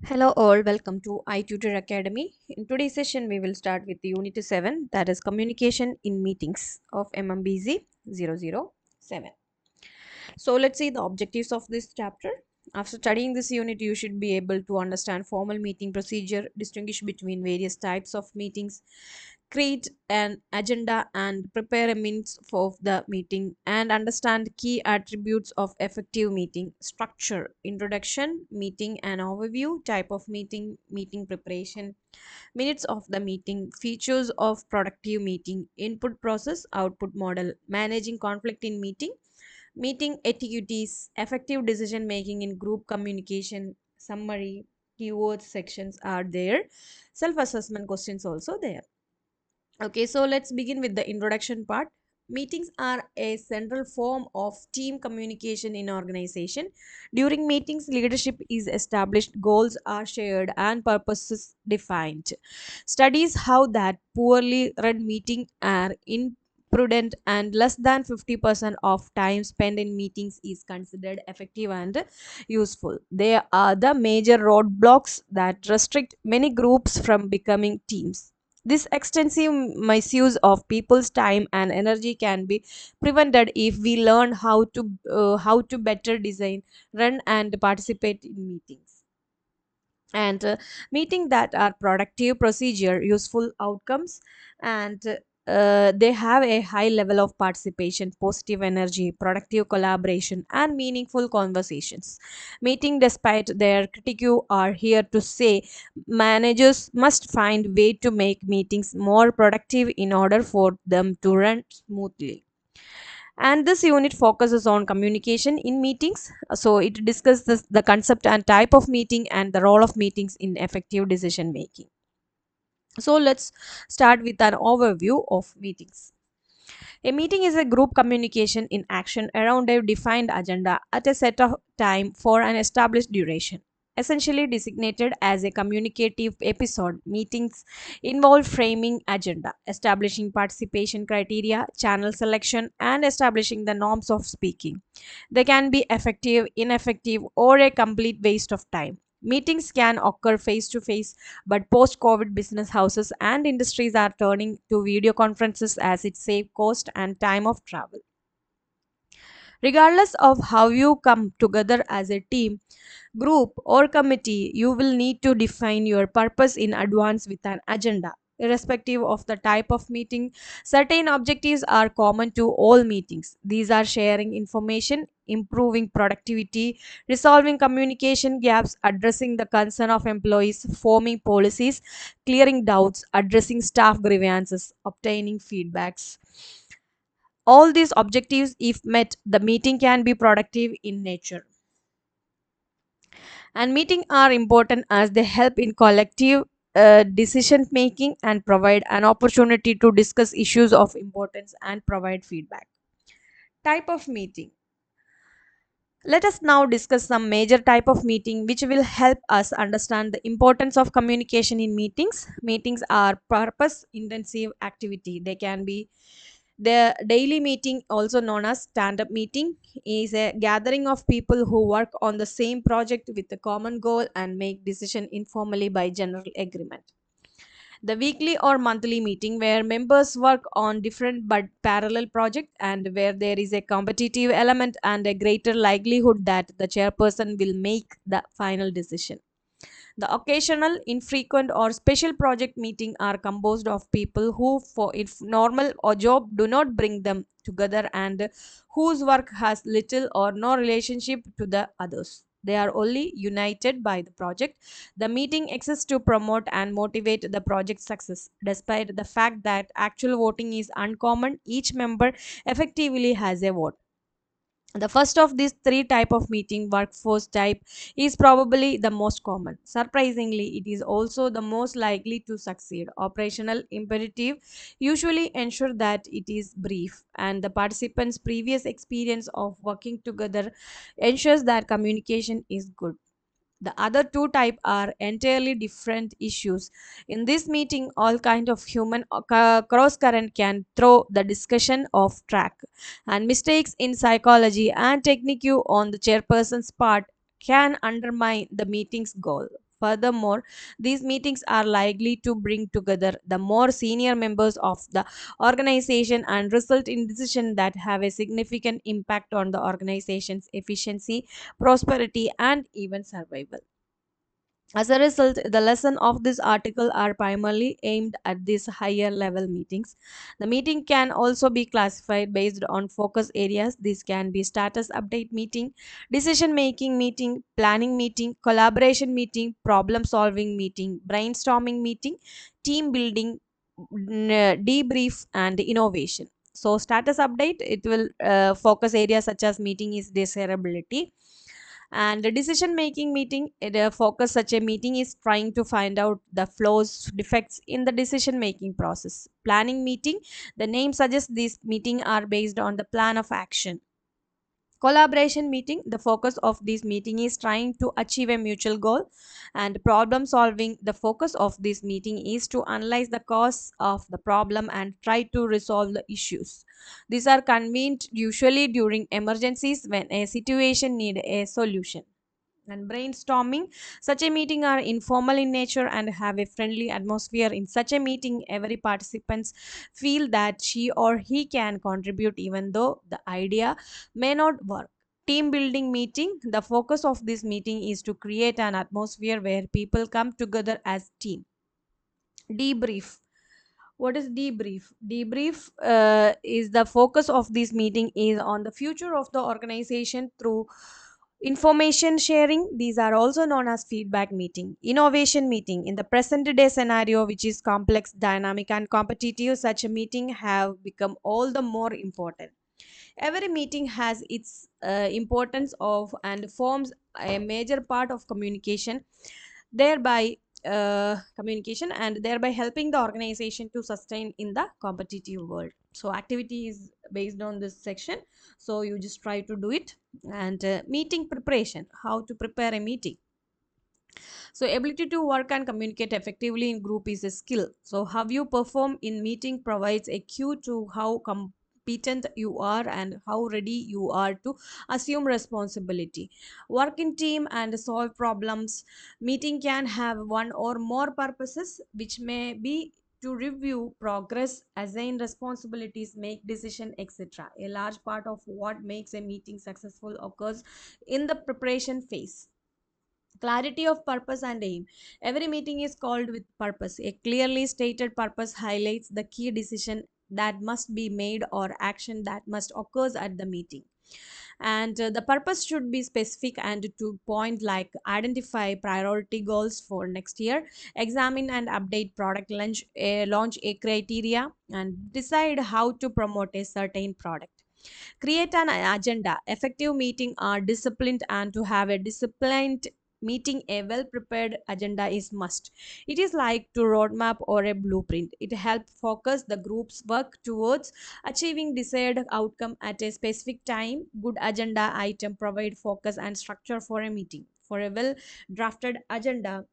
Hello all, welcome to i-tutor Academy. In today's session, we will start with the Unit 7, that is Communication in Meetings of Mmpc 007. So let's see the objectives of this chapter. After studying this unit, you should be able to understand formal meeting procedure, distinguish between various types of meetings, create an agenda and prepare a minutes for the meeting, and understand key attributes of effective meeting structure, introduction, meeting and overview, type of meeting, meeting preparation, minutes of the meeting, features of productive meeting, input process, output model, managing conflict in meeting, meeting etiquettes, effective decision making in group communication, summary, keywords sections are there, self assessment questions also there. Okay, so let's begin with the introduction part. Meetings are a central form of team communication in organization. During meetings, leadership is established, goals are shared, and purposes defined. Studies how that poorly run meetings are imprudent and less than 50% of time spent in meetings is considered effective and useful. They are the major roadblocks that restrict many groups from becoming teams. This extensive misuse of people's time and energy can be prevented if we learn how to better design, run, and participate in meetings. And meeting that are productive procedure, useful outcomes, and they have a high level of participation, positive energy, productive collaboration, and meaningful conversations. Meeting, despite their critique, are here to say managers must find way to make meetings more productive in order for them to run smoothly. And this unit focuses on communication in meetings, so it discusses the concept and type of meeting and the role of meetings in effective decision making. So let's start with an overview of meetings. A meeting is a group communication in action around a defined agenda at a set of time for an established duration. Essentially designated as a communicative episode, meetings involve framing agenda, establishing participation criteria, channel selection, and establishing the norms of speaking. They can be effective, ineffective, or a complete waste of time. Meetings can occur face to face, but post COVID, business houses and industries are turning to video conferences as it saves cost and time of travel. Regardless of how you come together as a team, group, or committee, you will need to define your purpose in advance with an agenda. Irrespective of the type of meeting, certain objectives are common to all meetings. These are sharing information, improving productivity, resolving communication gaps, addressing the concern of employees, forming policies, clearing doubts, addressing staff grievances, obtaining feedbacks. All these objectives, if met, the meeting can be productive in nature. And meetings are important as they help in collective decision making and provide an opportunity to discuss issues of importance and provide feedback. Type of meeting. Let us now discuss some major type of meeting which will help us understand the importance of communication in meetings. Meetings are purpose intensive activity. They can be the daily meeting, also known as stand up meeting, is a gathering of people who work on the same project with a common goal and make decision informally by general agreement. The weekly or monthly meeting, where members work on different but parallel projects and where there is a competitive element and a greater likelihood that the chairperson will make the final decision. The occasional, infrequent, or special project meeting are composed of people who, for if normal or job, do not bring them together and whose work has little or no relationship to the others. They are only united by the project. The meeting exists to promote and motivate the project success. Despite the fact that actual voting is uncommon, each member effectively has a vote. The first of these three type of meeting, workforce type, is probably the most common. Surprisingly, it is also the most likely to succeed. Operational imperative usually ensure that it is brief, and the participants previous experience of working together ensures that communication is good. The other two type are entirely different issues. In this meeting, all kind of human cross current can throw the discussion off track, and mistakes in psychology and technique on the chairperson's part can undermine the meeting's goal. Furthermore, these meetings are likely to bring together the more senior members of the organization and result in decisions that have a significant impact on the organization's efficiency, prosperity, and even survival. As a result, the lesson of this article are primarily aimed at these higher level meetings. The meeting can also be classified based on focus areas. This can be status update meeting, decision making meeting, planning meeting, collaboration meeting, problem solving meeting, brainstorming meeting, team building, debrief, and innovation. So status update, it will focus areas such as meeting is desirability, and the decision making meeting, focus such a meeting is trying to find out the flaws, defects in the decision making process. Planning meeting, the name suggests these meeting are based on the plan of action. Collaboration meeting, the focus of this meeting is trying to achieve a mutual goal. And problem solving, the focus of this meeting is to analyze the cause of the problem and try to resolve the issues. These are convened usually during emergencies when a situation need a solution. And brainstorming, such a meeting are informal in nature and have a friendly atmosphere. In such a meeting, every participants feel that she or he can contribute even though the idea may not work. Team building meeting, the focus of this meeting is to create an atmosphere where people come together as team. Debrief, what is debrief? Debrief is the focus of this meeting is on the future of the organization through information sharing. These are also known as feedback meeting. Innovation meeting, in the present day scenario which is complex, dynamic, and competitive, such a meeting have become all the more important. Every meeting has its importance of and forms a major part of communication, thereby communication and thereby helping the organization to sustain in the competitive world. So activity is based on this section, so you just try to do it. And meeting preparation, how to prepare a meeting. So ability to work and communicate effectively in group is a skill. So how you perform in meeting provides a cue to how competent you are and how ready you are to assume responsibility. Work in team and solve problems. Meeting can have one or more purposes, which may be to review progress, assign responsibilities, make decision, etc. A large part of what makes a meeting successful occurs in the preparation phase. Clarity of purpose and aim. Every meeting is called with purpose. A clearly stated purpose highlights the key decision that must be made or action that must occurs at the meeting. And the purpose should be specific and to point, like identify priority goals for next year, examine and update product launch a criteria, and decide how to promote a certain product. Create an agenda. Effective meeting are disciplined, and to have a disciplined meeting, a well prepared agenda is must. It is like to roadmap or a blueprint. It helps focus the group's work towards achieving desired outcome at a specific time. Good agenda item provide focus and structure for a meeting. For a well drafted agenda,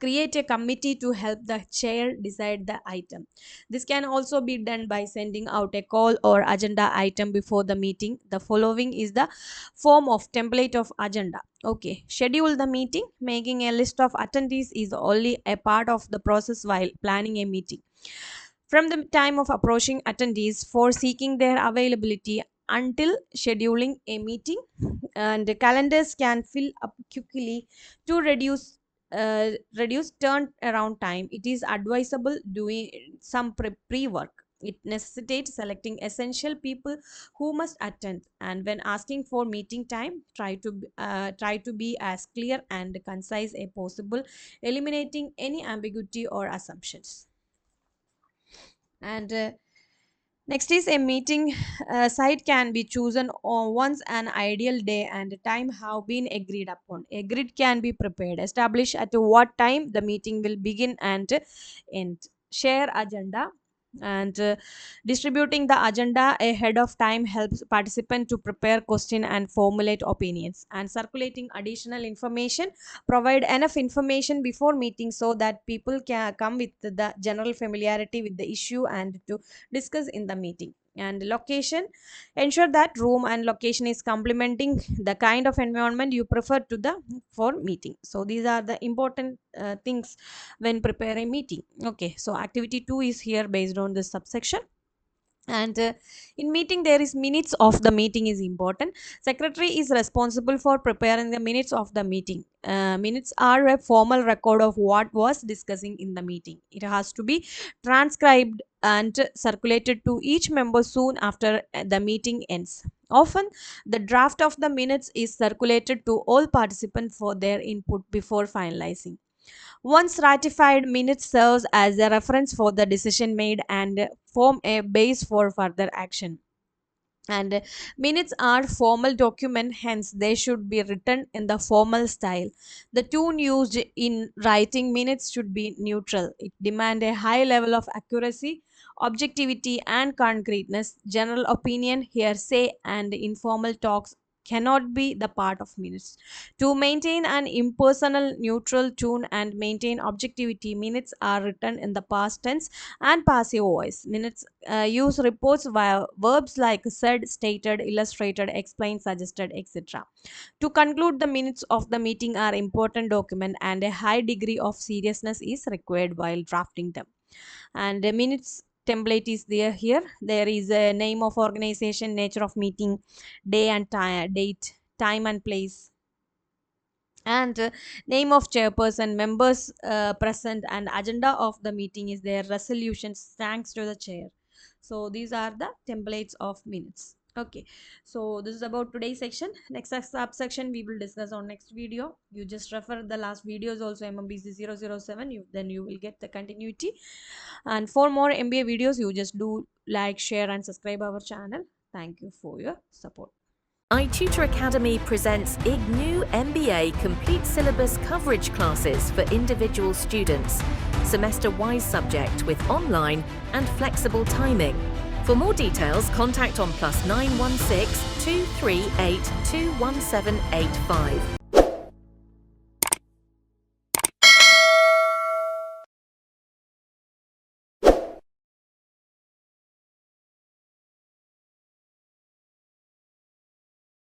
create a committee to help the chair decide the item. This can also be done by sending out a call or agenda item before the meeting. The following is the form of template of agenda. Okay, schedule the meeting. Making a list of attendees is only a part of the process while planning a meeting. From the time of approaching attendees for seeking their availability until scheduling a meeting, and the calendars can fill up quickly. To reduce turnaround time, it is advisable doing some pre-work. It necessitates selecting essential people who must attend, and when asking for meeting time, try to be as clear and concise as possible, eliminating any ambiguity or assumptions. And next is a meeting site can be chosen on once an ideal day and time have been agreed upon. A grid can be prepared. Establish at what time the meeting will begin and end. Share agenda, and distributing the agenda ahead of time helps participant to prepare question and formulate opinions. And circulating additional information, provide enough information before meeting so that people can come with the general familiarity with the issue and to discuss in the meeting. And location, ensure that room and location is complementing the kind of environment you prefer to the for meeting. So these are the important things when preparing meeting. Okay, so activity 2 is here based on this subsection. And in meeting there is minutes of the meeting is important. Secretary is responsible for preparing the minutes of the meeting. Minutes are a formal record of what was discussing in the meeting. It has to be transcribed and circulated to each member soon after the meeting ends. Often the draft of the minutes is circulated to all participants for their input before finalizing. Once ratified, minutes serves as a reference for the decision made and form a base for further action. And minutes are formal document, hence they should be written in the formal style. The tone used in writing minutes should be neutral. It demand a high level of accuracy, objectivity and concreteness. General opinion, hearsay and informal talks cannot be the part of minutes. To maintain an impersonal neutral tone and maintain objectivity, minutes are written in the past tense and passive voice. Minutes use reports via verbs like said, stated, illustrated, explained, suggested, etc. To conclude, the minutes of the meeting are important document and a high degree of seriousness is required while drafting them. And the minutes template is there here. There is a name of organization, nature of meeting, day and time, date, time and place, and name of chairperson, members present, and agenda of the meeting is there, resolutions, thanks to the chair. So these are the templates of minutes. Okay, so this is about today's section. Next subsection we will discuss on next video. You just refer the last videos also, mmbc 007, then you will get the continuity. And for more MBA videos, you just do like, share and subscribe our channel. Thank you for your support. i-tutor Academy presents Ignou Mba complete syllabus coverage classes for individual students, semester-wise subject with online and flexible timing. For more details, contact on +916 238 21785.